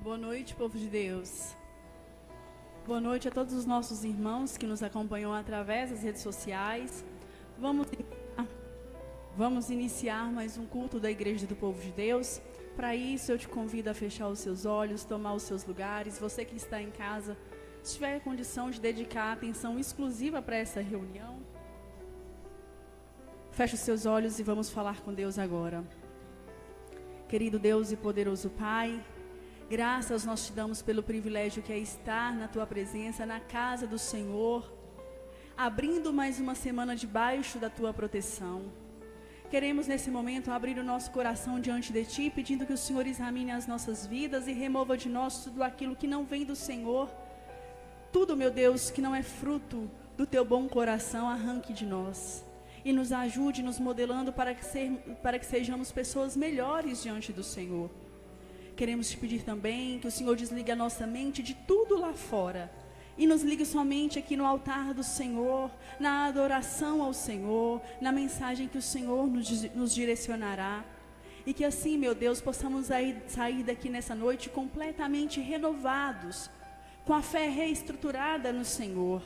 Boa noite, povo de Deus. Boa noite a todos os nossos irmãos que nos acompanham através das redes sociais. Vamos iniciar mais um culto da Igreja do Povo de Deus. Para isso, eu te convido a fechar os seus olhos, tomar os seus lugares. Você que está em casa, se tiver condição de dedicar atenção exclusiva para essa reunião, feche os seus olhos e vamos falar com Deus agora. Querido Deus e poderoso Pai, graças nós te damos pelo privilégio que é estar na tua presença, na casa do Senhor, abrindo mais uma semana debaixo da tua proteção. Queremos nesse momento abrir o nosso coração diante de ti, pedindo que o Senhor examine as nossas vidas e remova de nós tudo aquilo que não vem do Senhor. Tudo, meu Deus, que não é fruto do teu bom coração, arranque de nós. E nos ajude, nos modelando para que sejamos pessoas melhores diante do Senhor. Queremos te pedir também que o Senhor desligue a nossa mente de tudo lá fora e nos ligue somente aqui no altar do Senhor, na adoração ao Senhor, na mensagem que o Senhor nos direcionará. E que assim, meu Deus, possamos sair daqui nessa noite completamente renovados, com a fé reestruturada no Senhor.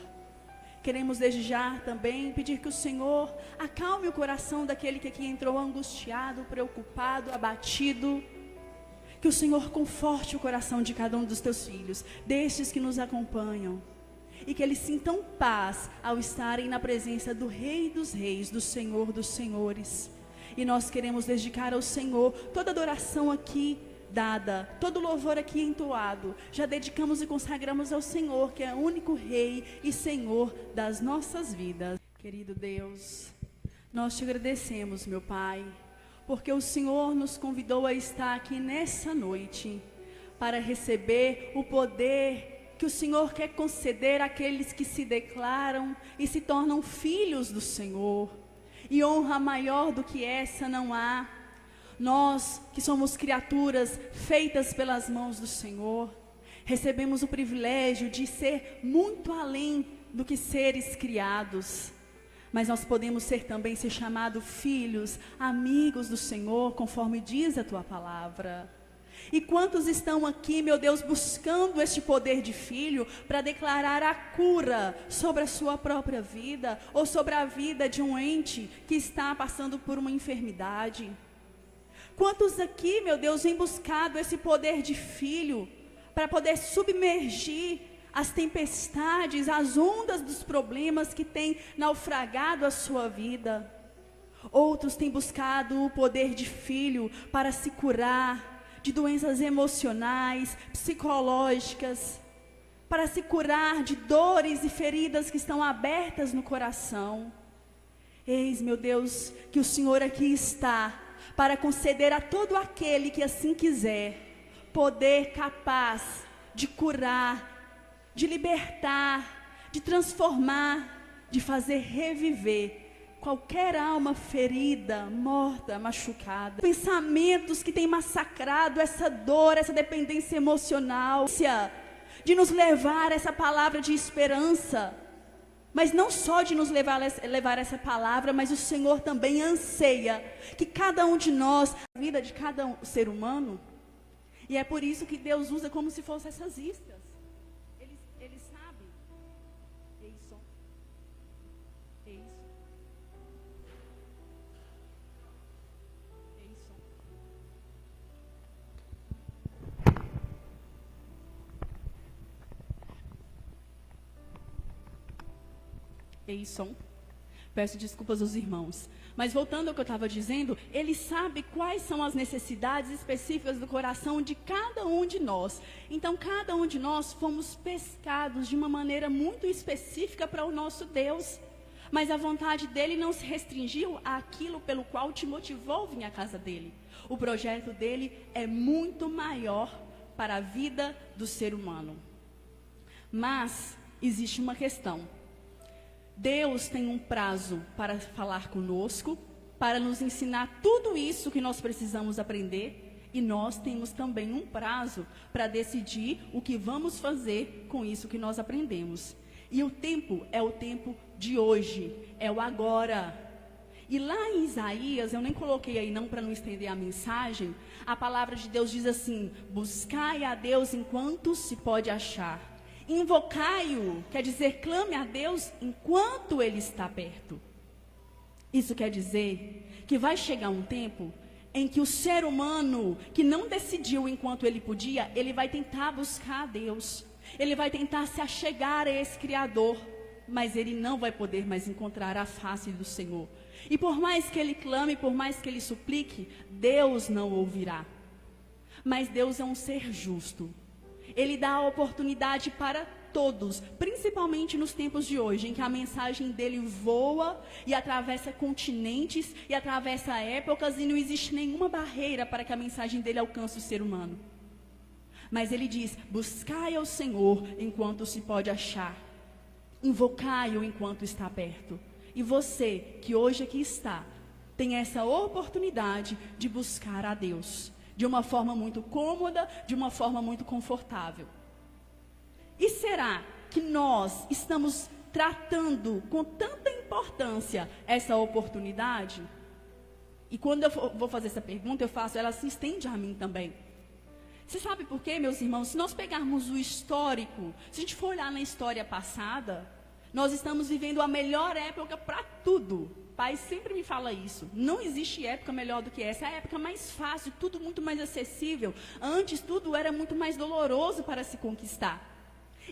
Queremos desde já também pedir que o Senhor acalme o coração daquele que aqui entrou angustiado, preocupado, abatido. Que o Senhor conforte o coração de cada um dos teus filhos, destes que nos acompanham. E que eles sintam paz ao estarem na presença do Rei dos Reis, do Senhor dos Senhores. E nós queremos dedicar ao Senhor toda adoração aqui dada, todo louvor aqui entoado. Já dedicamos e consagramos ao Senhor, que é o único Rei e Senhor das nossas vidas. Querido Deus, nós te agradecemos, meu Pai, porque o Senhor nos convidou a estar aqui nessa noite para receber o poder que o Senhor quer conceder àqueles que se declaram e se tornam filhos do Senhor. E honra maior do que essa não há. Nós, que somos criaturas feitas pelas mãos do Senhor, recebemos o privilégio de ser muito além do que seres criados. Mas nós podemos também ser chamados filhos, amigos do Senhor, conforme diz a tua palavra. E quantos estão aqui, meu Deus, buscando este poder de filho para declarar a cura sobre a sua própria vida ou sobre a vida de um ente que está passando por uma enfermidade? Quantos aqui, meu Deus, vêm buscado esse poder de filho para poder submergir as tempestades, as ondas dos problemas que têm naufragado a sua vida? Outros têm buscado o poder de filho para se curar de doenças emocionais, psicológicas, para se curar de dores e feridas que estão abertas no coração. Eis, meu Deus, que o Senhor aqui está para conceder a todo aquele que assim quiser, poder capaz de curar, de libertar, de transformar, de fazer reviver qualquer alma ferida, morta, machucada. Pensamentos que têm massacrado essa dor, essa dependência emocional, de nos levar essa palavra de esperança. Mas não só de nos levar essa palavra, mas o Senhor também anseia que cada um de nós, a vida de cada ser humano, e é por isso que Deus usa como se fossem essas iscas. Ele sabe. É isso. É isso. É isso. É isso. Peço desculpas aos irmãos. Mas voltando ao que eu estava dizendo, Ele sabe quais são as necessidades específicas do coração de cada um de nós. Então, cada um de nós fomos pescados de uma maneira muito específica para o nosso Deus. Mas a vontade dEle não se restringiu àquilo pelo qual te motivou a vir à casa dEle. O projeto dEle é muito maior para a vida do ser humano. Mas existe uma questão. Deus tem um prazo para falar conosco, para nos ensinar tudo isso que nós precisamos aprender, e nós temos também um prazo para decidir o que vamos fazer com isso que nós aprendemos. E o tempo é o tempo de hoje, é o agora. E lá em Isaías, eu nem coloquei aí não para não estender a mensagem, a palavra de Deus diz assim: buscai a Deus enquanto se pode achar. Invocai-o, quer dizer, clame a Deus enquanto Ele está perto. Isso quer dizer que vai chegar um tempo em que o ser humano que não decidiu enquanto ele podia, ele vai tentar buscar a Deus. Ele vai tentar se achegar a esse Criador, mas ele não vai poder mais encontrar a face do Senhor. E por mais que ele clame, por mais que ele suplique, Deus não ouvirá. Mas Deus é um ser justo. Ele dá a oportunidade para todos, principalmente nos tempos de hoje, em que a mensagem dele voa e atravessa continentes e atravessa épocas e não existe nenhuma barreira para que a mensagem dele alcance o ser humano. Mas ele diz: buscai ao Senhor enquanto se pode achar, invocai-o enquanto está perto. E você, que hoje aqui está, tem essa oportunidade de buscar a Deus, de uma forma muito cômoda, de uma forma muito confortável. E será que nós estamos tratando com tanta importância essa oportunidade? E quando eu vou fazer essa pergunta, eu faço, ela se estende a mim também. Você sabe por quê, meus irmãos? Se nós pegarmos o histórico, se a gente for olhar na história passada, nós estamos vivendo a melhor época para tudo. Pai sempre me fala isso. Não existe época melhor do que essa. É a época mais fácil, tudo muito mais acessível. Antes, tudo era muito mais doloroso para se conquistar.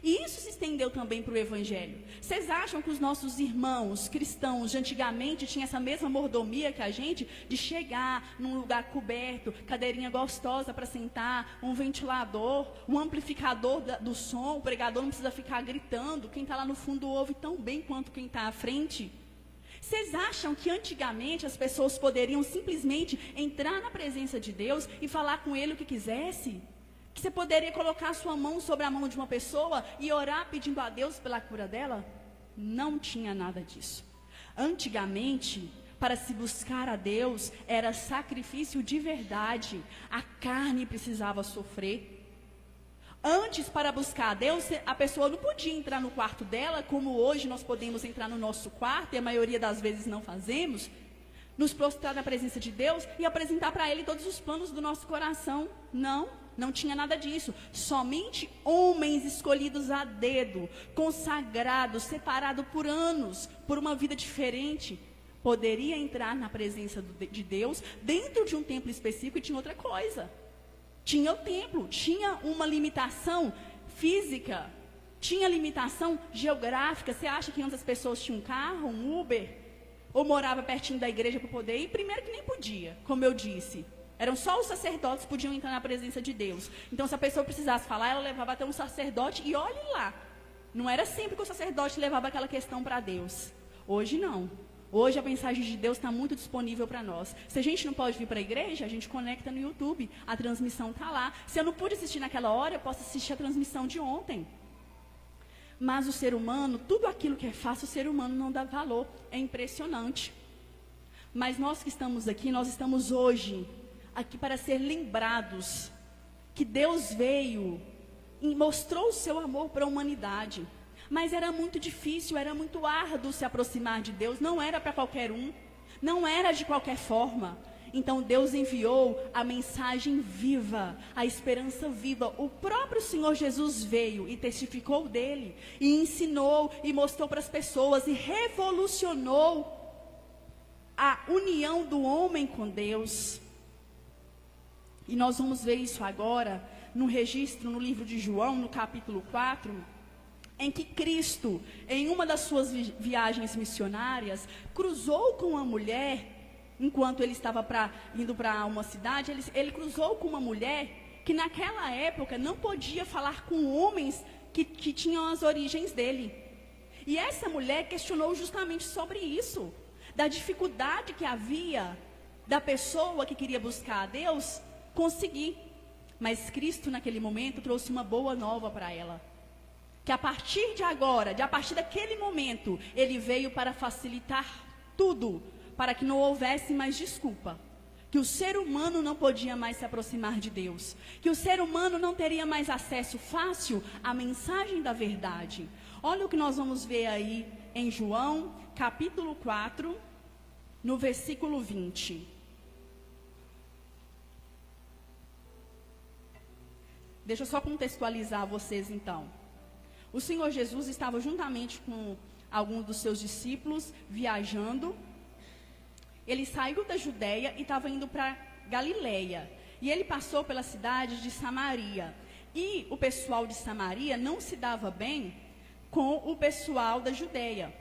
E isso se estendeu também para o Evangelho. Vocês acham que os nossos irmãos cristãos de antigamente tinham essa mesma mordomia que a gente? De chegar num lugar coberto, cadeirinha gostosa para sentar, um ventilador, um amplificador do som, o pregador não precisa ficar gritando, quem está lá no fundo ouve tão bem quanto quem está à frente. Vocês acham que antigamente as pessoas poderiam simplesmente entrar na presença de Deus e falar com Ele o que quisesse? Que você poderia colocar a sua mão sobre a mão de uma pessoa e orar pedindo a Deus pela cura dela? Não tinha nada disso. Antigamente, para se buscar a Deus, era sacrifício de verdade. A carne precisava sofrer. Antes, para buscar a Deus, a pessoa não podia entrar no quarto dela, como hoje nós podemos entrar no nosso quarto, e a maioria das vezes não fazemos, nos prostrar na presença de Deus e apresentar para Ele todos os planos do nosso coração. Não tinha nada disso. Somente homens escolhidos a dedo, consagrados, separados por anos, por uma vida diferente, poderia entrar na presença de Deus dentro de um templo específico. E tinha outra coisa. Tinha o templo, tinha uma limitação física, tinha limitação geográfica. Você acha que antes as pessoas tinham um carro, um Uber, ou morava pertinho da igreja para poder ir? Primeiro que nem podia, como eu disse. Eram só os sacerdotes que podiam entrar na presença de Deus. Então, se a pessoa precisasse falar, ela levava até um sacerdote e olhe lá. Não era sempre que o sacerdote levava aquela questão para Deus. Hoje não. Hoje a mensagem de Deus está muito disponível para nós. Se a gente não pode vir para a igreja, a gente conecta no YouTube. A transmissão está lá. Se eu não pude assistir naquela hora, eu posso assistir a transmissão de ontem. Mas o ser humano, tudo aquilo que é fácil, o ser humano não dá valor. É impressionante. Mas nós que estamos aqui, nós estamos hoje aqui para ser lembrados que Deus veio e mostrou o seu amor para a humanidade. Mas era muito difícil, era muito árduo se aproximar de Deus. Não era para qualquer um, não era de qualquer forma. Então Deus enviou a mensagem viva, a esperança viva. O próprio Senhor Jesus veio e testificou dele, e ensinou e mostrou para as pessoas, e revolucionou a união do homem com Deus. E nós vamos ver isso agora no registro, no livro de João, no capítulo 4, em que Cristo, em uma das suas viagens missionárias, cruzou com uma mulher, enquanto ele estava indo para uma cidade, ele cruzou com uma mulher que naquela época não podia falar com homens que tinham as origens dele. E essa mulher questionou justamente sobre isso, da dificuldade que havia da pessoa que queria buscar a Deus conseguir. Mas Cristo naquele momento trouxe uma boa nova para ela, que a partir de agora, a partir daquele momento, ele veio para facilitar tudo, para que não houvesse mais desculpa, que o ser humano não podia mais se aproximar de Deus, que o ser humano não teria mais acesso fácil à mensagem da verdade. Olha o que nós vamos ver aí em João capítulo 4, no versículo 20. Deixa eu só contextualizar vocês então. O Senhor Jesus estava juntamente com alguns dos seus discípulos viajando. Ele saiu da Judéia e estava indo para Galileia. E ele passou pela cidade de Samaria. E o pessoal de Samaria não se dava bem com o pessoal da Judéia.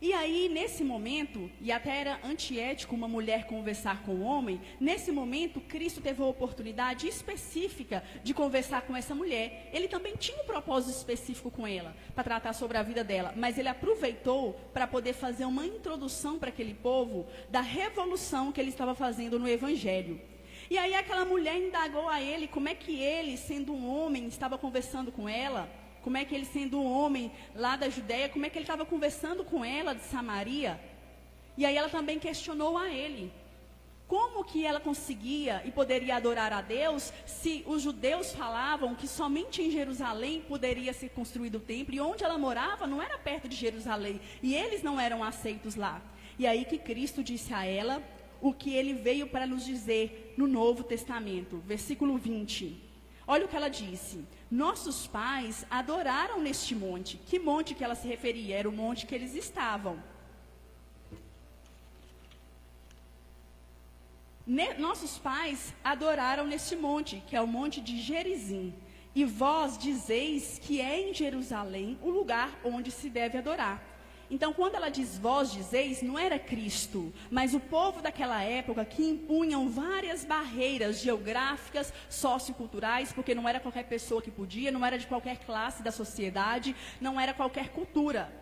E aí, nesse momento, e até era antiético uma mulher conversar com um homem, nesse momento, Cristo teve a oportunidade específica de conversar com essa mulher. Ele também tinha um propósito específico com ela, para tratar sobre a vida dela, mas ele aproveitou para poder fazer uma introdução para aquele povo da revolução que ele estava fazendo no Evangelho. E aí aquela mulher indagou a ele como é que ele, sendo um homem, estava conversando com ela. Como é que ele, sendo um homem lá da Judéia, como é que ele estava conversando com ela de Samaria? E aí ela também questionou a ele. Como que ela conseguia e poderia adorar a Deus se os judeus falavam que somente em Jerusalém poderia ser construído o templo, e onde ela morava não era perto de Jerusalém, e eles não eram aceitos lá. E aí que Cristo disse a ela o que ele veio para nos dizer no Novo Testamento, versículo 20. Olha o que ela disse. Nossos pais adoraram neste monte. Que monte que ela se referia? Era o monte que eles estavam. Nossos pais adoraram neste monte, que é o monte de Gerizim. E vós dizeis que é em Jerusalém o lugar onde se deve adorar. Então, quando ela diz vós dizeis, não era Cristo, mas o povo daquela época que impunham várias barreiras geográficas, socioculturais, porque não era qualquer pessoa que podia, não era de qualquer classe da sociedade, não era qualquer cultura.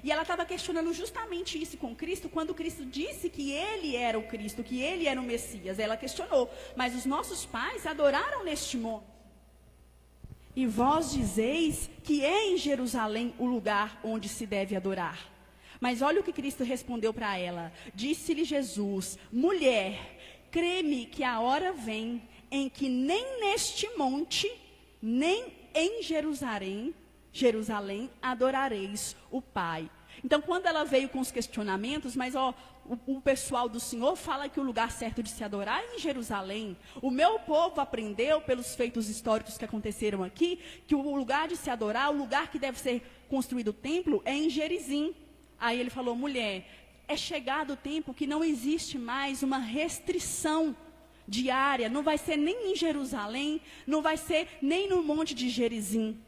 E ela estava questionando justamente isso com Cristo, quando Cristo disse que ele era o Cristo, que ele era o Messias. Ela questionou, mas os nossos pais adoraram neste monte. E vós dizeis que é em Jerusalém o lugar onde se deve adorar. Mas olha o que Cristo respondeu para ela. Disse-lhe Jesus: mulher, crê-me que a hora vem em que nem neste monte, nem em Jerusalém adorareis o Pai. Então, quando ela veio com os questionamentos, mas o pessoal do Senhor fala que o lugar certo de se adorar é em Jerusalém. O meu povo aprendeu, pelos feitos históricos que aconteceram aqui, que o lugar de se adorar, o lugar que deve ser construído o templo, é em Gerizim. Aí ele falou: mulher, é chegado o tempo que não existe mais uma restrição diária, não vai ser nem em Jerusalém, não vai ser nem no monte de Gerizim.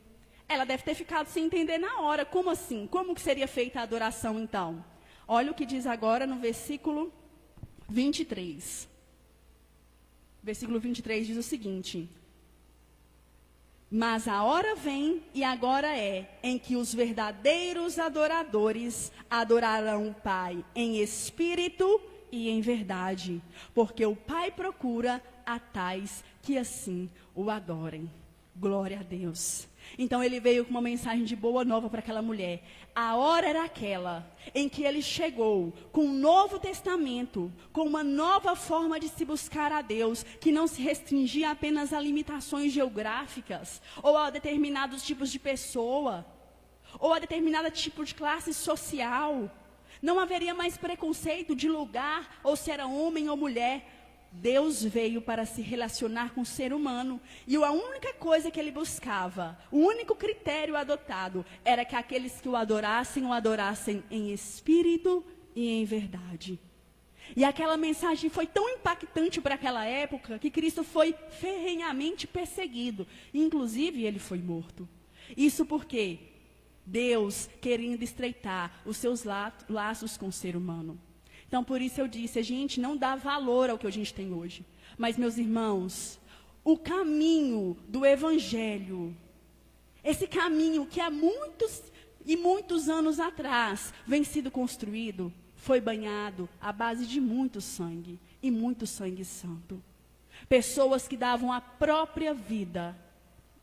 Ela deve ter ficado sem entender na hora. Como assim? Como que seria feita a adoração então? Olha o que diz agora no versículo 23. Versículo 23 diz o seguinte: mas a hora vem, e agora é, em que os verdadeiros adoradores adorarão o Pai em espírito e em verdade, porque o Pai procura a tais que assim o adorem. Glória a Deus. Então ele veio com uma mensagem de boa nova para aquela mulher. A hora era aquela em que ele chegou com um novo testamento, com uma nova forma de se buscar a Deus, que não se restringia apenas a limitações geográficas, ou a determinados tipos de pessoa, ou a determinado tipo de classe social. Não haveria mais preconceito de lugar, ou se era homem ou mulher. Deus veio para se relacionar com o ser humano, e a única coisa que ele buscava, o único critério adotado, era que aqueles que o adorassem em espírito e em verdade. E aquela mensagem foi tão impactante para aquela época, que Cristo foi ferrenhamente perseguido, inclusive ele foi morto. Isso porque Deus querendo estreitar os seus laços com o ser humano. Então, por isso eu disse, a gente não dá valor ao que a gente tem hoje. Mas, meus irmãos, o caminho do Evangelho, esse caminho que há muitos e muitos anos atrás vem sido construído, foi banhado à base de muito sangue, e muito sangue santo. Pessoas que davam a própria vida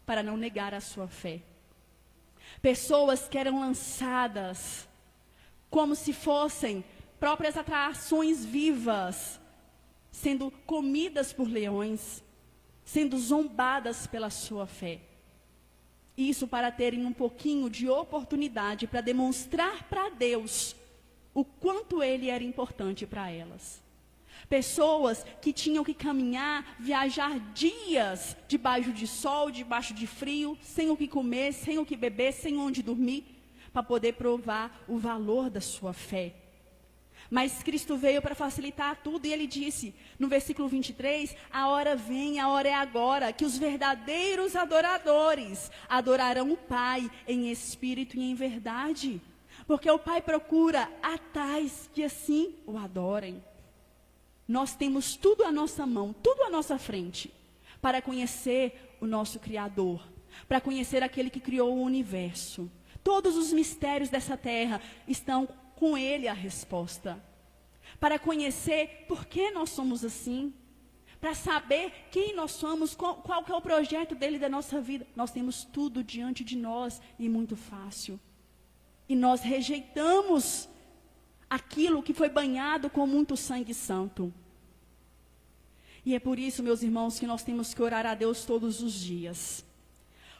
para não negar a sua fé. Pessoas que eram lançadas como se fossem próprias atrações vivas, sendo comidas por leões, sendo zombadas pela sua fé. Isso para terem um pouquinho de oportunidade para demonstrar para Deus o quanto ele era importante para elas. Pessoas que tinham que caminhar, viajar dias debaixo de sol, debaixo de frio, sem o que comer, sem o que beber, sem onde dormir, para poder provar o valor da sua fé. Mas Cristo veio para facilitar tudo e ele disse, no versículo 23, a hora vem, a hora é agora, que os verdadeiros adoradores adorarão o Pai em espírito e em verdade. Porque o Pai procura a tais que assim o adorem. Nós temos tudo à nossa mão, tudo à nossa frente, para conhecer o nosso Criador, para conhecer aquele que criou o universo. Todos os mistérios dessa terra estão com Ele a resposta. Para conhecer por que nós somos assim, para saber quem nós somos, qual que é o projeto dele da nossa vida. Nós temos tudo diante de nós e muito fácil. E nós rejeitamos aquilo que foi banhado com muito sangue santo. E é por isso, meus irmãos, que nós temos que orar a Deus todos os dias.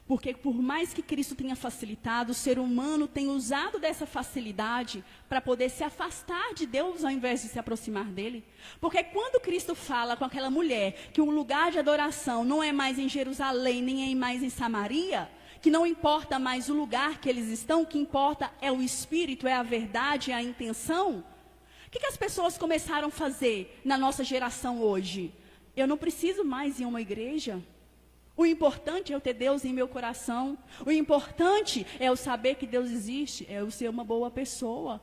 Porque por mais que Cristo tenha facilitado, o ser humano tem usado dessa facilidade para poder se afastar de Deus ao invés de se aproximar dele. Porque quando Cristo fala com aquela mulher que o lugar de adoração não é mais em Jerusalém, nem é mais em Samaria, que não importa mais o lugar que eles estão, o que importa é o espírito, é a verdade, é a intenção. O que as pessoas começaram a fazer na nossa geração hoje? Eu não preciso mais ir a uma igreja. O importante é eu ter Deus em meu coração. O importante é eu saber que Deus existe, é eu ser uma boa pessoa.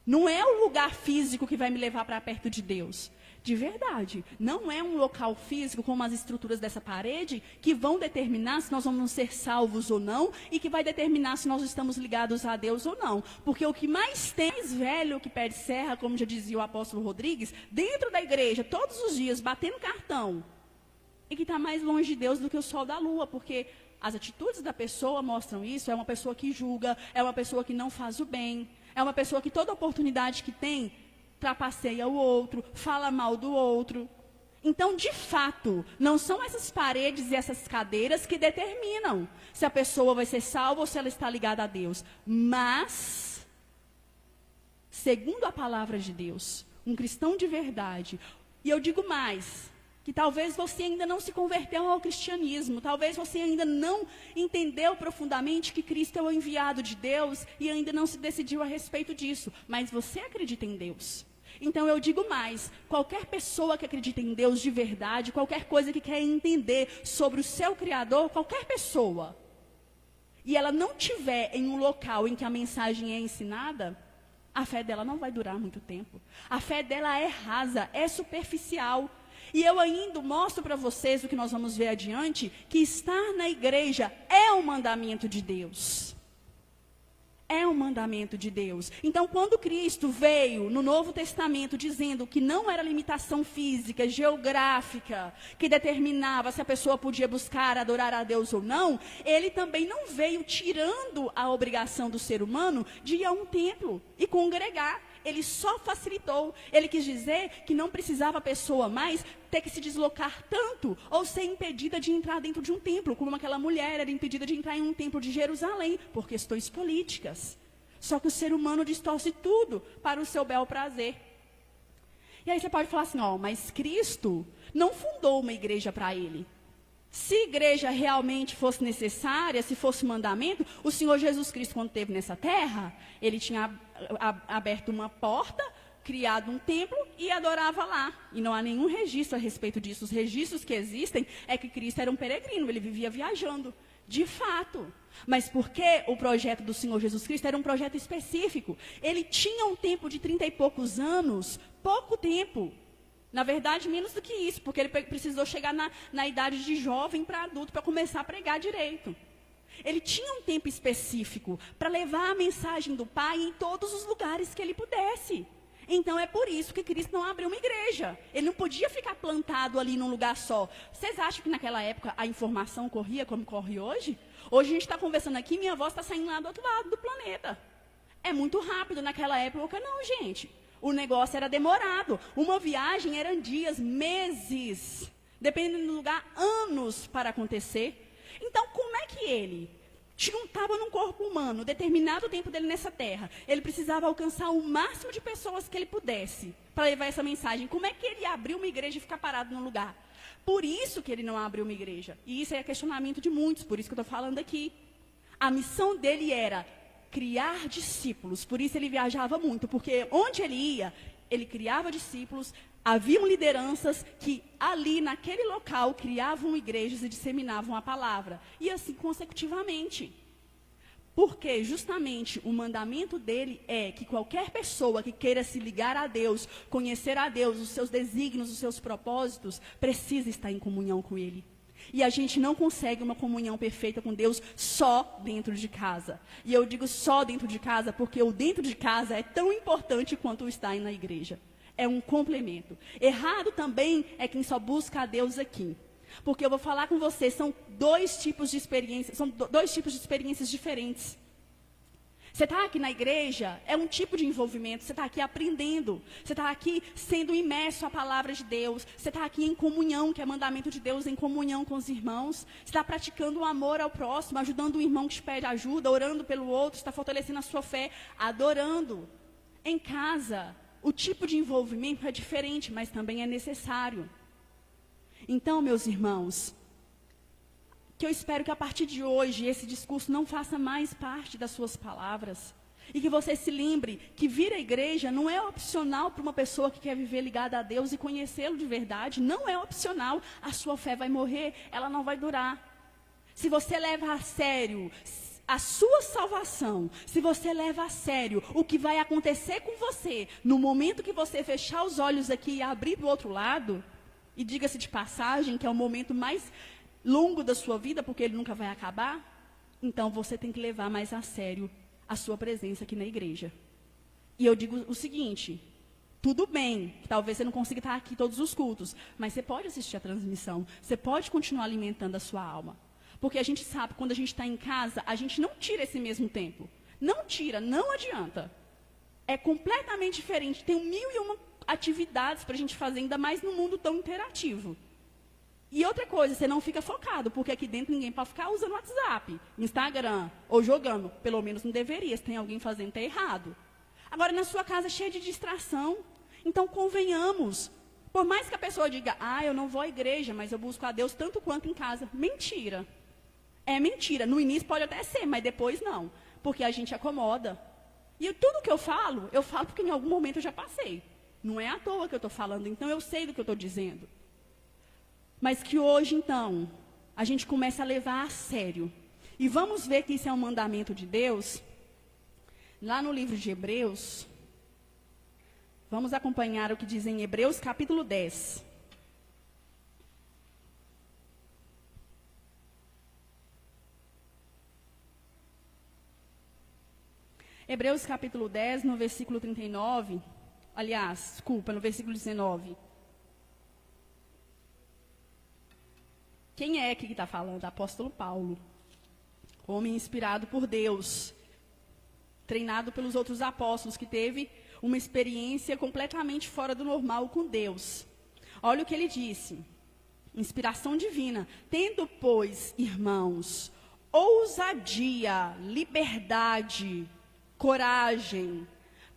Não é o lugar físico que vai me levar para perto de Deus. De verdade, não é um local físico como as estruturas dessa parede que vão determinar se nós vamos ser salvos ou não e que vai determinar se nós estamos ligados a Deus ou não. Porque o que mais tem, mais velho que pé de serra, como já dizia o apóstolo Rodrigues, dentro da igreja, todos os dias, batendo cartão, e que está mais longe de Deus do que o sol da lua, porque as atitudes da pessoa mostram isso. É uma pessoa que julga, é uma pessoa que não faz o bem, é uma pessoa que toda oportunidade que tem, trapaceia o outro, fala mal do outro. Então, de fato, não são essas paredes e essas cadeiras que determinam se a pessoa vai ser salva ou se ela está ligada a Deus. Mas, segundo a palavra de Deus, um cristão de verdade, e eu digo mais, que talvez você ainda não se converteu ao cristianismo, talvez você ainda não entendeu profundamente que Cristo é o enviado de Deus e ainda não se decidiu a respeito disso, mas você acredita em Deus. Então eu digo mais, qualquer pessoa que acredita em Deus de verdade, qualquer coisa que quer entender sobre o seu Criador, qualquer pessoa, e ela não tiver em um local em que a mensagem é ensinada, a fé dela não vai durar muito tempo. A fé dela é rasa, é superficial. E eu ainda mostro para vocês o que nós vamos ver adiante, que estar na igreja é um mandamento de Deus. É um mandamento de Deus. Então, quando Cristo veio no Novo Testamento dizendo que não era limitação física, geográfica, que determinava se a pessoa podia buscar, adorar a Deus ou não, ele também não veio tirando a obrigação do ser humano de ir a um templo e congregar. Ele só facilitou. Ele quis dizer que não precisava a pessoa mais ter que se deslocar tanto ou ser impedida de entrar dentro de um templo, como aquela mulher era impedida de entrar em um templo de Jerusalém, por questões políticas. Só que o ser humano distorce tudo para o seu bel prazer. E aí você pode falar assim, mas Cristo não fundou uma igreja para ele. Se igreja realmente fosse necessária, se fosse mandamento, o Senhor Jesus Cristo, quando esteve nessa terra, ele tinha aberto uma porta, criado um templo e adorava lá. E não há nenhum registro a respeito disso. Os registros que existem é que Cristo era um peregrino, ele vivia viajando. De fato. Mas porque o projeto do Senhor Jesus Cristo era um projeto específico. Ele tinha um tempo de 30 e poucos anos, pouco tempo. Na verdade, menos do que isso, porque ele precisou chegar na idade de jovem para adulto para começar a pregar direito. Ele tinha um tempo específico para levar a mensagem do Pai em todos os lugares que ele pudesse. Então é por isso que Cristo não abriu uma igreja. Ele não podia ficar plantado ali num lugar só. Vocês acham que naquela época a informação corria como corre hoje? Hoje a gente está conversando aqui e minha voz está saindo lá do outro lado do planeta. É muito rápido. Naquela época não, gente. O negócio era demorado. Uma viagem eram dias, meses. Dependendo do lugar, anos para acontecer. Então, como é que ele, estava num corpo humano, determinado o tempo dele nessa terra. Ele precisava alcançar o máximo de pessoas que ele pudesse para levar essa mensagem. Como é que ele abriu uma igreja e ficar parado num lugar? Por isso que ele não abriu uma igreja. E isso é questionamento de muitos, por isso que eu estou falando aqui. A missão dele era criar discípulos, por isso ele viajava muito, porque onde ele ia, ele criava discípulos, haviam lideranças que ali, naquele local, criavam igrejas e disseminavam a palavra. E assim consecutivamente. Porque justamente o mandamento dele é que qualquer pessoa que queira se ligar a Deus, conhecer a Deus, os seus desígnios, os seus propósitos, precisa estar em comunhão com Ele. E a gente não consegue uma comunhão perfeita com Deus só dentro de casa. E eu digo só dentro de casa porque o dentro de casa é tão importante quanto o estar na igreja. É um complemento. Errado também é quem só busca a Deus aqui. Porque eu vou falar com você, são dois tipos de experiências diferentes. Você está aqui na igreja, é um tipo de envolvimento, você está aqui aprendendo, você está aqui sendo imerso à palavra de Deus, você está aqui em comunhão, que é mandamento de Deus, em comunhão com os irmãos, você está praticando o amor ao próximo, ajudando o irmão que te pede ajuda, orando pelo outro, está fortalecendo a sua fé, adorando. Em casa, o tipo de envolvimento é diferente, mas também é necessário. Então, meus irmãos, que eu espero que a partir de hoje esse discurso não faça mais parte das suas palavras. E que você se lembre que vir à igreja não é opcional para uma pessoa que quer viver ligada a Deus e conhecê-lo de verdade. Não é opcional. A sua fé vai morrer, ela não vai durar. Se você leva a sério a sua salvação, se você leva a sério o que vai acontecer com você no momento que você fechar os olhos aqui e abrir do outro lado, e diga-se de passagem que é o momento mais longo da sua vida, porque ele nunca vai acabar, então você tem que levar mais a sério a sua presença aqui na igreja. E eu digo o seguinte, tudo bem, que talvez você não consiga estar aqui todos os cultos, mas você pode assistir a transmissão, você pode continuar alimentando a sua alma. Porque a gente sabe, quando a gente está em casa, a gente não tira esse mesmo tempo. Não tira, não adianta. É completamente diferente, tem 1001 atividades para a gente fazer, ainda mais num mundo tão interativo. E outra coisa, você não fica focado, porque aqui dentro ninguém pode ficar usando WhatsApp, Instagram, ou jogando. Pelo menos não deveria, se tem alguém fazendo, está errado. Agora, na sua casa é cheia de distração. Então, convenhamos. Por mais que a pessoa diga, eu não vou à igreja, mas eu busco a Deus tanto quanto em casa. Mentira. É mentira. No início pode até ser, mas depois não. Porque a gente acomoda. E tudo que eu falo porque em algum momento eu já passei. Não é à toa que eu estou falando, então eu sei do que eu estou dizendo. Mas que hoje, então, a gente começa a levar a sério. E vamos ver que isso é um mandamento de Deus. Lá no livro de Hebreus, vamos acompanhar o que diz em Hebreus capítulo 10. Hebreus capítulo 10, no versículo 39, aliás, desculpa, no versículo 19. Quem é que está falando? Apóstolo Paulo. Homem inspirado por Deus, treinado pelos outros apóstolos, que teve uma experiência completamente fora do normal com Deus. Olha o que ele disse. Inspiração divina. Tendo, pois, irmãos, ousadia, liberdade, coragem,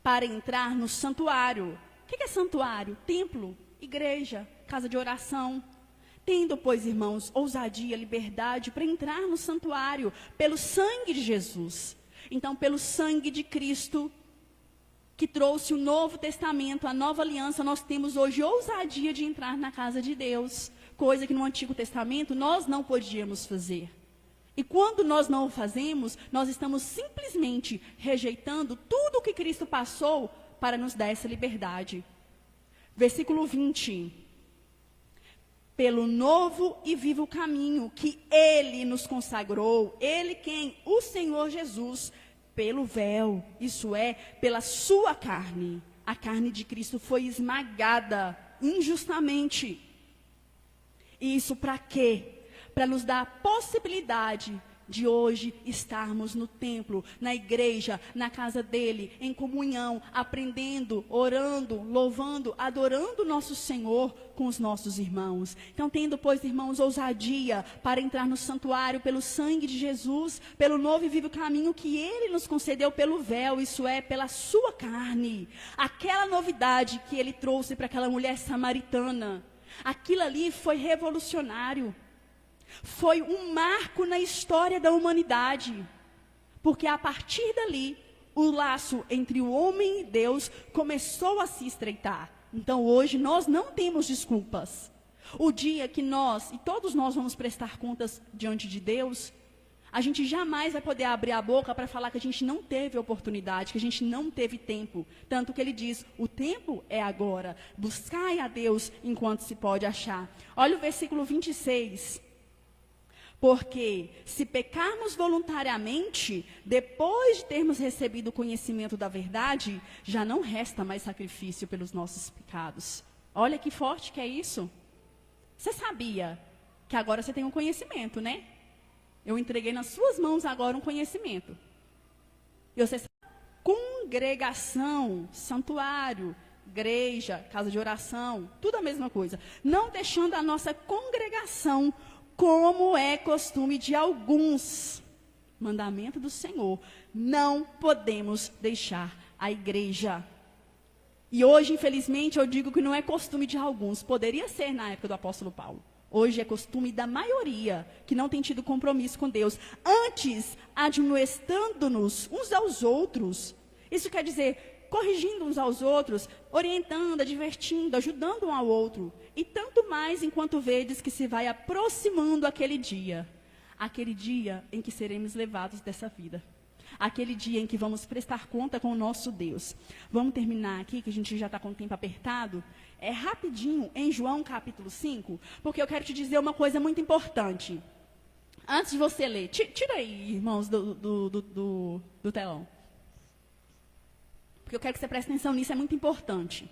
para entrar no santuário. O que é santuário? Templo, igreja, casa de oração. Tendo, pois, irmãos, ousadia, liberdade para entrar no santuário, pelo sangue de Jesus. Então, pelo sangue de Cristo, que trouxe o Novo Testamento, a nova aliança, nós temos hoje ousadia de entrar na casa de Deus. Coisa que no Antigo Testamento nós não podíamos fazer. E quando nós não o fazemos, nós estamos simplesmente rejeitando tudo o que Cristo passou para nos dar essa liberdade. Versículo 20. Pelo novo e vivo caminho que Ele nos consagrou. Ele quem? O Senhor Jesus. Pelo véu, isso é, pela sua carne. A carne de Cristo foi esmagada injustamente. E isso para quê? Para nos dar a possibilidade de hoje estarmos no templo, na igreja, na casa dele, em comunhão, aprendendo, orando, louvando, adorando nosso Senhor com os nossos irmãos. Então, tendo, pois, irmãos, ousadia para entrar no santuário pelo sangue de Jesus, pelo novo e vivo caminho que ele nos concedeu pelo véu, isso é, pela sua carne. Aquela novidade que ele trouxe para aquela mulher samaritana, aquilo ali foi revolucionário. Foi um marco na história da humanidade, porque a partir dali, o laço entre o homem e Deus começou a se estreitar. Então hoje nós não temos desculpas. O dia que nós, e todos nós vamos prestar contas diante de Deus, a gente jamais vai poder abrir a boca para falar que a gente não teve oportunidade, que a gente não teve tempo. Tanto que ele diz, o tempo é agora, buscai a Deus enquanto se pode achar. Olha o versículo 26. Porque se pecarmos voluntariamente, depois de termos recebido o conhecimento da verdade, já não resta mais sacrifício pelos nossos pecados. Olha que forte que é isso. Você sabia que agora você tem um conhecimento, né? Eu entreguei nas suas mãos agora um conhecimento. E você sabe, congregação, santuário, igreja, casa de oração, tudo a mesma coisa. Não deixando a nossa congregação, como é costume de alguns. Mandamento do Senhor. Não podemos deixar a igreja. E hoje, infelizmente, eu digo que não é costume de alguns. Poderia ser na época do apóstolo Paulo. Hoje é costume da maioria que não tem tido compromisso com Deus. Antes, admoestando-nos uns aos outros. Isso quer dizer, corrigindo uns aos outros, orientando, advertindo, ajudando um ao outro. E tanto mais enquanto vedes que se vai aproximando aquele dia em que seremos levados dessa vida. Aquele dia em que vamos prestar conta com o nosso Deus. Vamos terminar aqui, que a gente já está com o tempo apertado. É rapidinho, em João capítulo 5, porque eu quero te dizer uma coisa muito importante. Antes de você ler, tira aí, irmãos, do telão. Porque eu quero que você preste atenção nisso, é muito importante.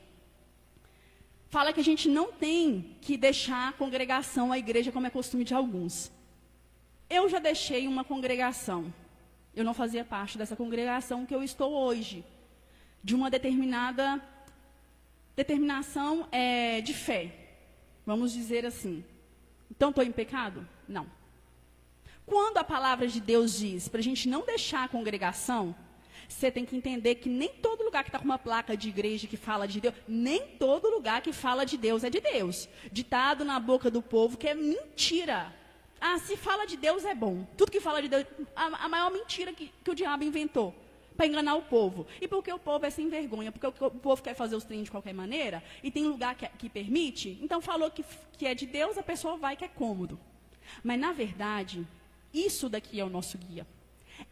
Fala que a gente não tem que deixar a congregação, a igreja, como é costume de alguns. Eu já deixei uma congregação. Eu não fazia parte dessa congregação que eu estou hoje. De uma determinação de fé. Vamos dizer assim. Então, estou em pecado? Não. Quando a palavra de Deus diz para a gente não deixar a congregação, você tem que entender que nem todo lugar que está com uma placa de igreja que fala de Deus, nem todo lugar que fala de Deus é de Deus. Ditado na boca do povo que é mentira. Ah, se fala de Deus é bom. Tudo que fala de Deus, a maior mentira que o diabo inventou para enganar o povo. E porque o povo é sem vergonha, porque o povo quer fazer os trem de qualquer maneira, e tem lugar que permite, então falou que é de Deus, a pessoa vai que é cômodo. Mas na verdade, isso daqui é o nosso guia.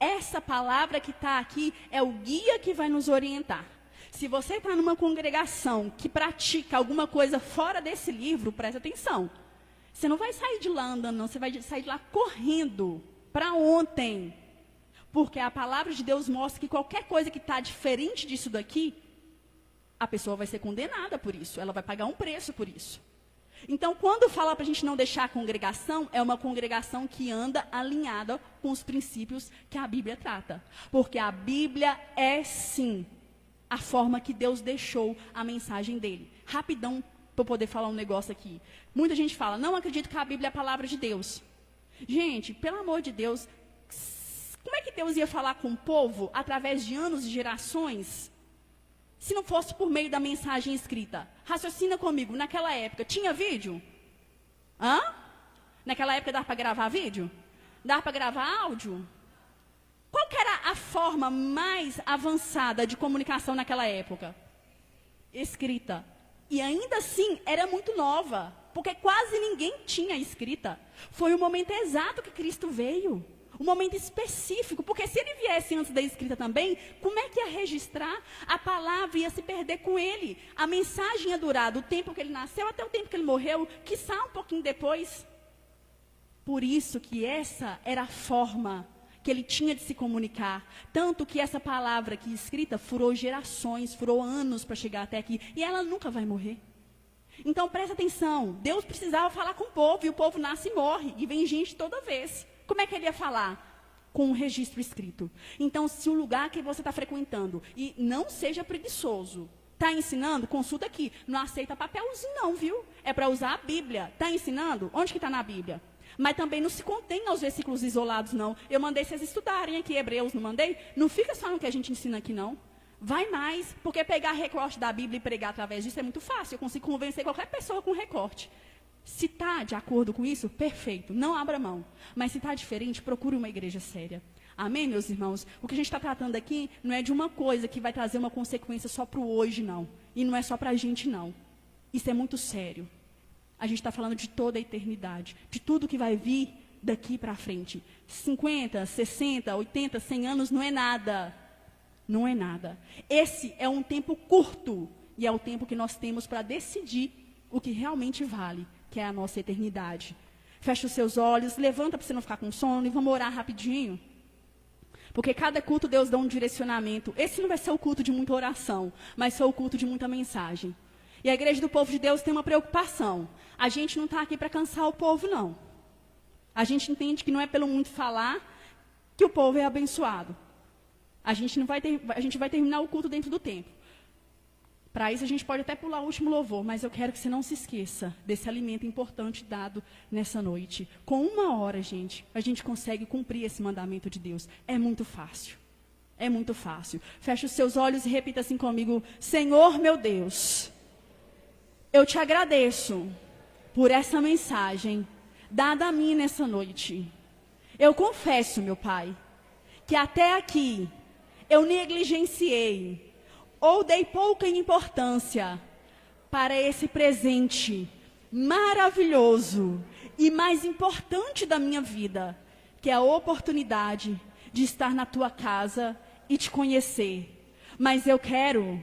Essa palavra que está aqui é o guia que vai nos orientar. Se você está numa congregação que pratica alguma coisa fora desse livro, presta atenção. Você não vai sair de lá andando, não. Você vai sair de lá correndo para ontem. Porque a palavra de Deus mostra que qualquer coisa que está diferente disso daqui, a pessoa vai ser condenada por isso. Ela vai pagar um preço por isso. Então, quando fala para a gente não deixar a congregação, é uma congregação que anda alinhada com os princípios que a Bíblia trata. Porque a Bíblia é, sim, a forma que Deus deixou a mensagem dele. Rapidão, para eu poder falar um negócio aqui. Muita gente fala, não acredito que a Bíblia é a palavra de Deus. Gente, pelo amor de Deus, como é que Deus ia falar com o povo através de anos e gerações, se não fosse por meio da mensagem escrita? Raciocina comigo, naquela época, tinha vídeo? Hã? Naquela época dava para gravar vídeo? Dava para gravar áudio? Qual que era a forma mais avançada de comunicação naquela época? Escrita. E ainda assim, era muito nova, porque quase ninguém tinha escrita. Foi o momento exato que Cristo veio. Um momento específico, porque se ele viesse antes da escrita também, como é que ia registrar? A palavra ia se perder com ele. A mensagem ia durar do tempo que ele nasceu até o tempo que ele morreu, quiçá um pouquinho depois. Por isso que essa era a forma que ele tinha de se comunicar. Tanto que essa palavra aqui escrita furou gerações, furou anos para chegar até aqui. E ela nunca vai morrer. Então presta atenção, Deus precisava falar com o povo, e o povo nasce e morre, e vem gente toda vez. Como é que ele ia falar? com um registro escrito. Então, se o lugar que você está frequentando, e não seja preguiçoso, está ensinando, consulta aqui. Não aceita papelzinho não, viu? É para usar a Bíblia. Está ensinando? Onde que está na Bíblia? Mas também não se contém aos versículos isolados, não. Eu mandei vocês estudarem aqui, Hebreus, não mandei? Não fica só no que a gente ensina aqui, não. Vai mais, porque pegar recorte da Bíblia e pregar através disso é muito fácil. Eu consigo convencer qualquer pessoa com recorte. Se está de acordo com isso, perfeito, não abra mão. Mas se está diferente, procure uma igreja séria. Amém, meus irmãos? O que a gente está tratando aqui não é de uma coisa que vai trazer uma consequência só para o hoje, não. E não é só para a gente, não. Isso é muito sério. A gente está falando de toda a eternidade, de tudo que vai vir daqui para frente. 50, 60, 80, 100 anos não é nada. Não é nada. Esse é um tempo curto e é o tempo que nós temos para decidir o que realmente vale, que é a nossa eternidade. Fecha os seus olhos, levanta para você não ficar com sono e vamos orar rapidinho. Porque cada culto Deus dá um direcionamento. Esse não vai ser o culto de muita oração, mas ser o culto de muita mensagem. E a igreja do povo de Deus tem uma preocupação. A gente não está aqui para cansar o povo, não. A gente entende que não é pelo muito falar que o povo é abençoado. A gente vai terminar o culto dentro do tempo. Para isso a gente pode até pular o último louvor, mas eu quero que você não se esqueça desse alimento importante dado nessa noite. Com 1 hora, gente, a gente consegue cumprir esse mandamento de Deus. É muito fácil. É muito fácil. Feche os seus olhos e repita assim comigo: Senhor meu Deus, eu te agradeço por essa mensagem dada a mim nessa noite. Eu confesso, meu Pai, que até aqui eu negligenciei ou dei pouca importância para esse presente maravilhoso e mais importante da minha vida, que é a oportunidade de estar na tua casa e te conhecer. Mas eu quero,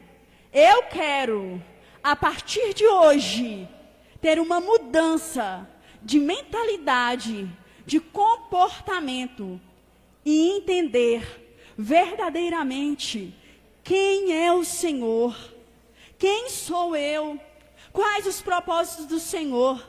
a partir de hoje, ter uma mudança de mentalidade, de comportamento e entender verdadeiramente quem é o Senhor, quem sou eu, quais os propósitos do Senhor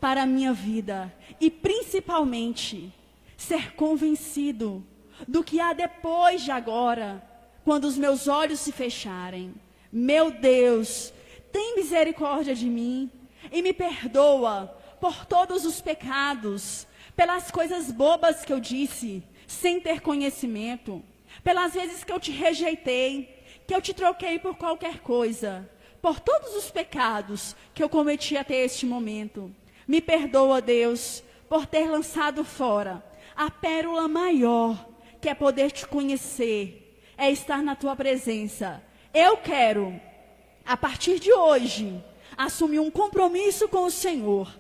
para a minha vida e principalmente ser convencido do que há depois de agora, quando os meus olhos se fecharem. Meu Deus, tem misericórdia de mim e me perdoa por todos os pecados, pelas coisas bobas que eu disse, sem ter conhecimento, pelas vezes que eu te rejeitei, que eu te troquei por qualquer coisa, por todos os pecados que eu cometi até este momento. Me perdoa, Deus, por ter lançado fora a pérola maior, que é poder te conhecer, é estar na tua presença. Eu quero, a partir de hoje, assumir um compromisso com o Senhor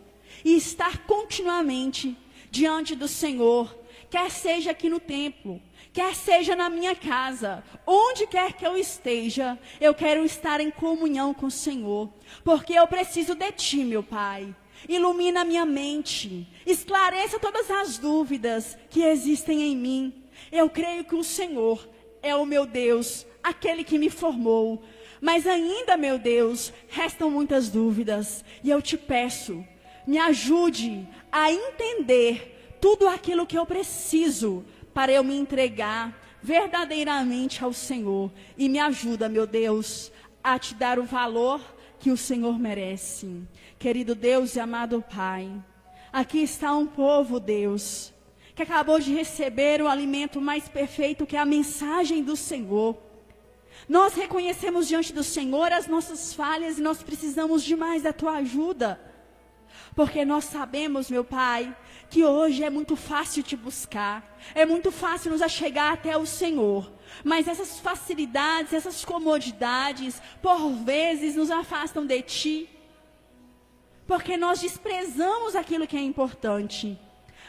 e estar continuamente diante do Senhor, quer seja aqui no templo, quer seja na minha casa, onde quer que eu esteja, eu quero estar em comunhão com o Senhor, porque eu preciso de Ti, meu Pai. Ilumina a minha mente, esclareça todas as dúvidas que existem em mim. Eu creio que o Senhor é o meu Deus, aquele que me formou. Mas ainda, meu Deus, restam muitas dúvidas. E eu te peço, me ajude a entender tudo aquilo que eu preciso para eu me entregar verdadeiramente ao Senhor. E me ajuda, meu Deus, a te dar o valor que o Senhor merece. Querido Deus e amado Pai, aqui está um povo, Deus, que acabou de receber o alimento mais perfeito, que é a mensagem do Senhor. Nós reconhecemos diante do Senhor as nossas falhas e nós precisamos demais da Tua ajuda. Porque nós sabemos, meu Pai, que hoje é muito fácil te buscar, é muito fácil nos achegar até o Senhor. Mas essas facilidades, essas comodidades, por vezes nos afastam de Ti. Porque nós desprezamos aquilo que é importante.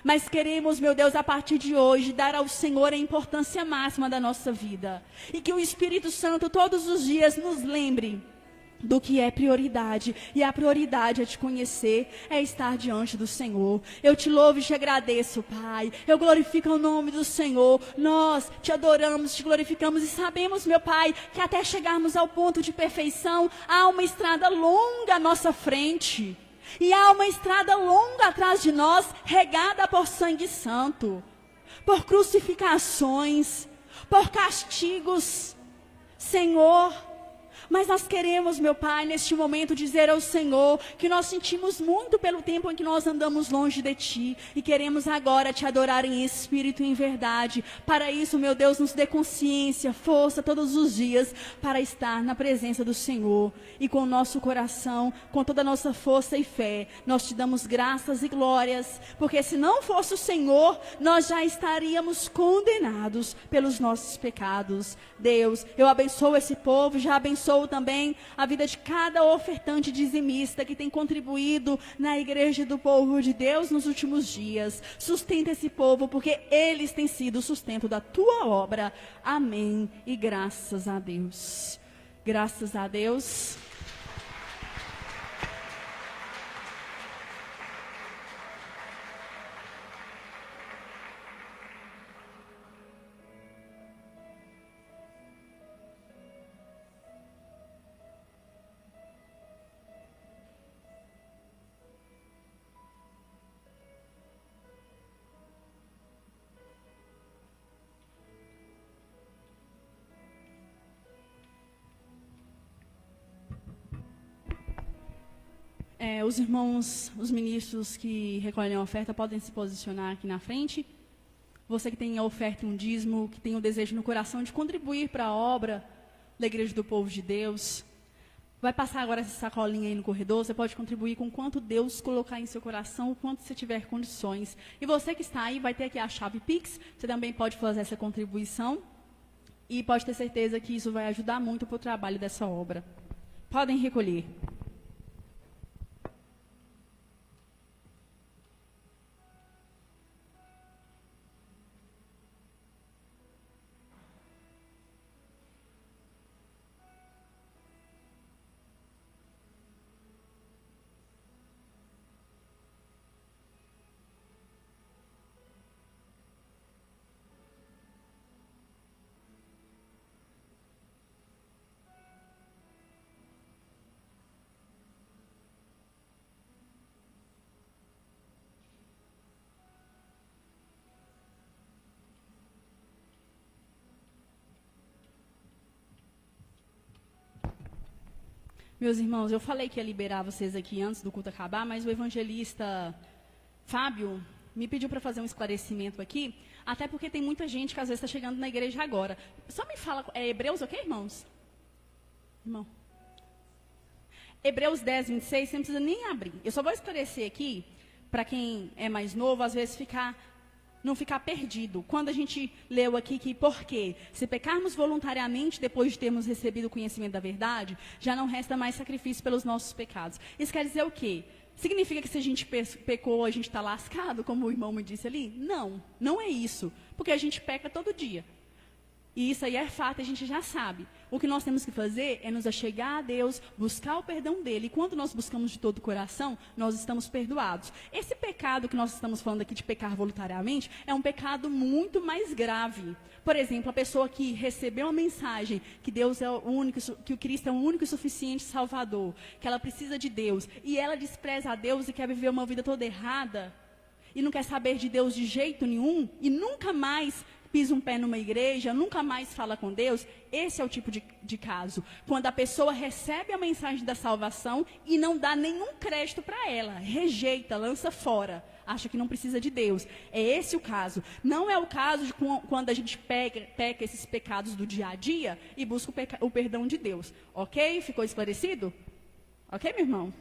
Mas queremos, meu Deus, a partir de hoje, dar ao Senhor a importância máxima da nossa vida. E que o Espírito Santo todos os dias nos lembre do que é prioridade. E a prioridade é te conhecer, é estar diante do Senhor. Eu te louvo e te agradeço, Pai. Eu glorifico o nome do Senhor. Nós te adoramos, te glorificamos e sabemos, meu Pai, que até chegarmos ao ponto de perfeição, há uma estrada longa à nossa frente. E há uma estrada longa atrás de nós, regada por sangue santo. por crucificações, por castigos, Senhor. Mas nós queremos, meu Pai, neste momento dizer ao Senhor que nós sentimos muito pelo tempo em que nós andamos longe de Ti e queremos agora Te adorar em espírito e em verdade. Para isso, meu Deus, nos dê consciência, força todos os dias para estar na presença do Senhor. E com o nosso coração, com toda a nossa força e fé, nós Te damos graças e glórias, porque se não fosse o Senhor, nós já estaríamos condenados pelos nossos pecados. Deus, eu abençoo esse povo, já abençoo também a vida de cada ofertante dizimista que tem contribuído na igreja do povo de Deus nos últimos dias. Sustenta esse povo, porque eles têm sido o sustento da Tua obra. Amém. E graças a Deus. Graças a Deus. Os irmãos, os ministros que recolhem a oferta podem se posicionar aqui na frente. Você que tem a oferta e um dízimo, que tem o desejo no coração de contribuir para a obra da Igreja do Povo de Deus, vai passar agora essa sacolinha aí no corredor. Você pode contribuir com quanto Deus colocar em seu coração, o quanto você tiver condições. E você que está aí, vai ter aqui a chave Pix. Você também pode fazer essa contribuição. E pode ter certeza que isso vai ajudar muito para o trabalho dessa obra. Podem recolher. Meus irmãos, eu falei que ia liberar vocês aqui antes do culto acabar, mas o evangelista Fábio me pediu para fazer um esclarecimento aqui, até porque tem muita gente que às vezes está chegando na igreja agora. Só me fala, é Hebreus o quê, irmãos? Irmão. Hebreus 10, 26, você não precisa nem abrir. Eu só vou esclarecer aqui, para quem é mais novo, às vezes não ficar perdido. Quando a gente leu aqui que por quê? Se pecarmos voluntariamente depois de termos recebido o conhecimento da verdade, já não resta mais sacrifício pelos nossos pecados. Isso quer dizer o quê? Significa que se a gente pecou, a gente está lascado, como o irmão me disse ali? Não, não é isso. Porque a gente peca todo dia. E isso aí é fato, a gente já sabe. O que nós temos que fazer é nos achegar a Deus, buscar o perdão dele. E quando nós buscamos de todo o coração, nós estamos perdoados. Esse pecado que nós estamos falando aqui de pecar voluntariamente é um pecado muito mais grave. Por exemplo, a pessoa que recebeu a mensagem que Deus é o único, que o Cristo é o único e suficiente Salvador, que ela precisa de Deus, e ela despreza a Deus e quer viver uma vida toda errada, e não quer saber de Deus de jeito nenhum, e nunca mais pisa um pé numa igreja, nunca mais fala com Deus. Esse é o tipo de caso. Quando a pessoa recebe a mensagem da salvação e não dá nenhum crédito para ela, rejeita, lança fora, acha que não precisa de Deus. É esse o caso. Não é o caso de quando a gente peca esses pecados do dia a dia e busca o perdão de Deus. Ok? Ficou esclarecido? Ok, meu irmão?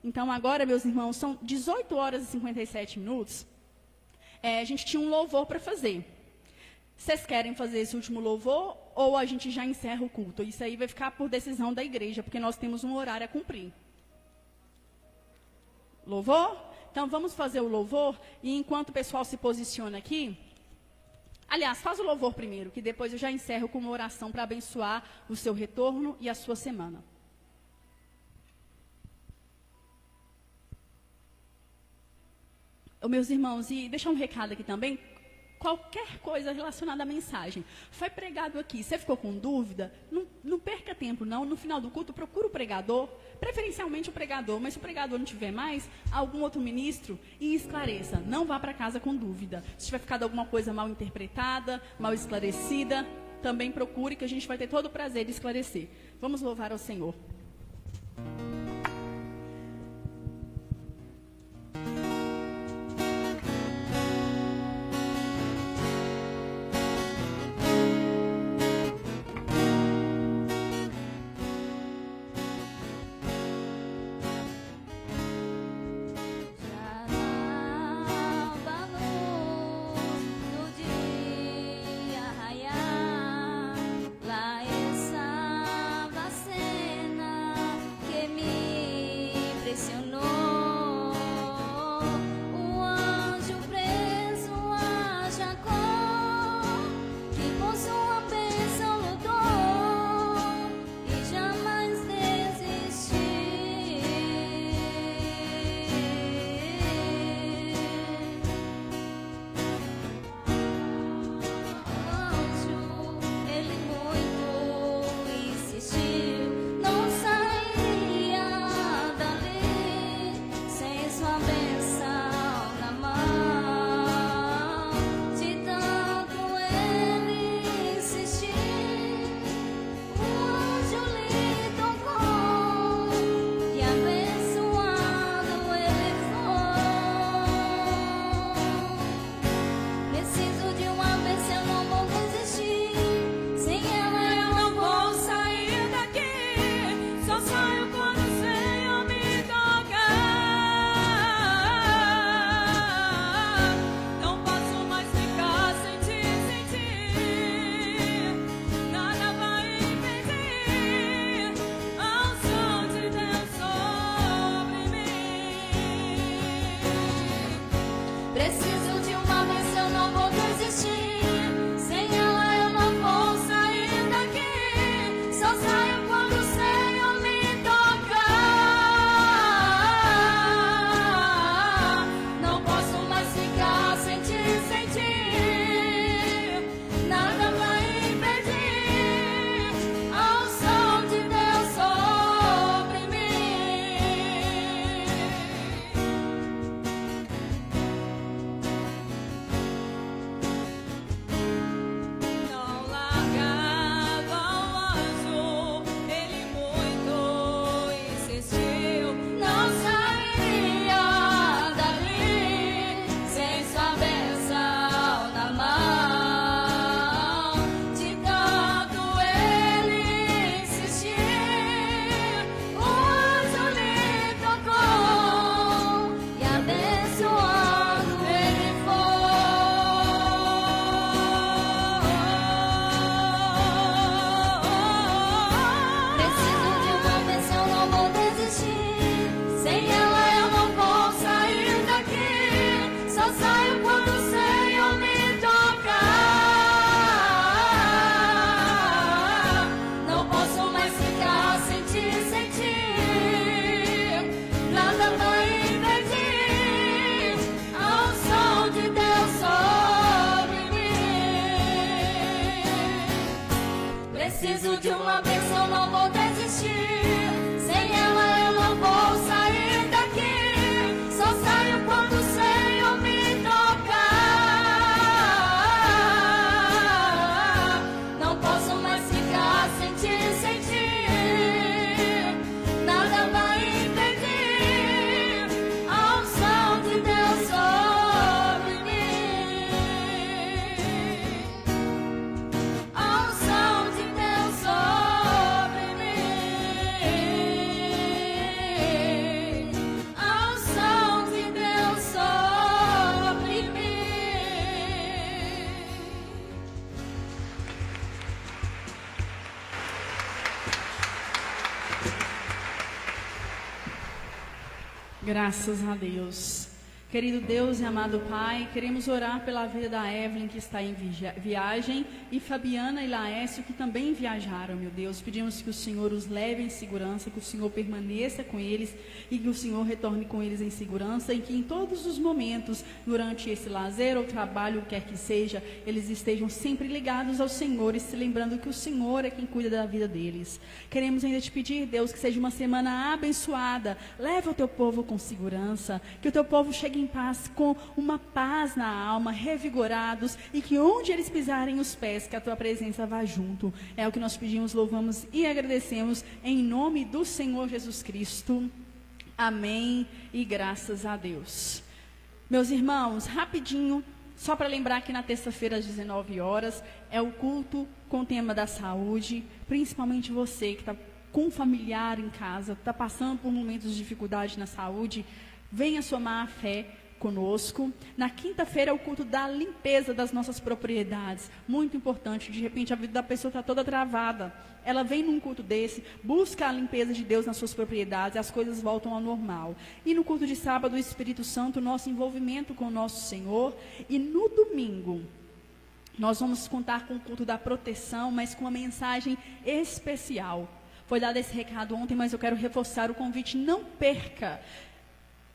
Então agora, meus irmãos, são 18 horas e 57 minutos. A gente tinha um louvor para fazer. Vocês querem fazer esse último louvor ou a gente já encerra o culto? Isso aí vai ficar por decisão da igreja, porque nós temos um horário a cumprir. Louvor? Então vamos fazer o louvor e enquanto o pessoal se posiciona aqui, aliás, faz o louvor primeiro, que depois eu já encerro com uma oração para abençoar o seu retorno e a sua semana. Meus irmãos, e deixar um recado aqui também. qualquer coisa relacionada à mensagem. Foi pregado aqui, você ficou com dúvida? Não perca tempo, não. No final do culto, procura o pregador, preferencialmente o pregador, mas se o pregador não tiver mais, algum outro ministro, e esclareça. Não vá para casa com dúvida. Se tiver ficado alguma coisa mal interpretada, mal esclarecida, também procure, que a gente vai ter todo o prazer de esclarecer. Vamos louvar ao Senhor. Preciso de uma bênção, não vou desistir. Sem ela eu não vou sair daqui. Só saio quando o Senhor me tocar. Não posso mais ficar sem ti, sem ti. Nada vai impedir a unção de Deus sobre mim. A unção de Deus sobre mim. A unção de Deus sobre mim. Graças a Deus. Querido Deus e amado Pai, queremos orar pela vida da Evelyn, que está em viagem, e Fabiana e Laércio, que também viajaram, meu Deus. Pedimos que o Senhor os leve em segurança, que o Senhor permaneça com eles e que o Senhor retorne com eles em segurança, e que em todos os momentos, durante esse lazer ou trabalho, o que quer que seja, eles estejam sempre ligados ao Senhor e se lembrando que o Senhor é quem cuida da vida deles. Queremos ainda te pedir, Deus, que seja uma semana abençoada. Leva o teu povo com segurança, que o teu povo chegue em paz, com uma paz na alma, revigorados, e que onde eles pisarem os pés, que a tua presença vá junto. É o que nós pedimos, louvamos e agradecemos em nome do Senhor Jesus Cristo. Amém e graças a Deus. Meus irmãos, rapidinho, só para lembrar que na terça-feira às 19 horas é o culto com o tema da saúde, principalmente você que está com um familiar em casa, está passando por momentos de dificuldade na saúde, venha somar a fé conosco. Na quinta-feira é o culto da limpeza das nossas propriedades. Muito importante, de repente a vida da pessoa está toda travada. Ela vem num culto desse, busca a limpeza de Deus nas suas propriedades, e as coisas voltam ao normal. E no culto de sábado, o Espírito Santo, nosso envolvimento com o nosso Senhor. E no domingo, nós vamos contar com o culto da proteção, mas com uma mensagem especial. Foi dado esse recado ontem, mas eu quero reforçar o convite, não perca.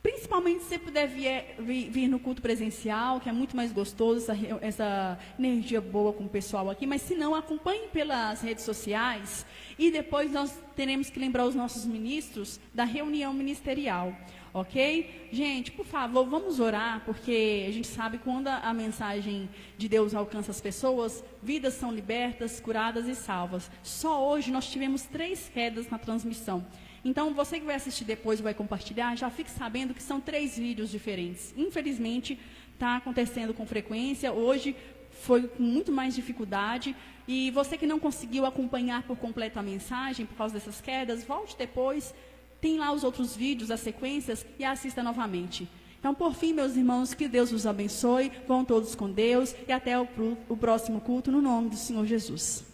Principalmente se você puder vir no culto presencial, que é muito mais gostoso, essa energia boa com o pessoal aqui. Mas se não, acompanhe pelas redes sociais. E depois nós teremos que lembrar os nossos ministros da reunião ministerial. Ok? Gente, por favor, vamos orar, porque a gente sabe que quando a mensagem de Deus alcança as pessoas, vidas são libertas, curadas e salvas. Só hoje nós tivemos 3 quedas na transmissão. Então, você que vai assistir depois e vai compartilhar, já fique sabendo que são 3 vídeos diferentes. Infelizmente, está acontecendo com frequência. Hoje foi com muito mais dificuldade. E você que não conseguiu acompanhar por completo a mensagem, por causa dessas quedas, volte depois. Tem lá os outros vídeos, as sequências, e assista novamente. Então, por fim, meus irmãos, que Deus os abençoe. Vão todos com Deus. E até o próximo culto, no nome do Senhor Jesus.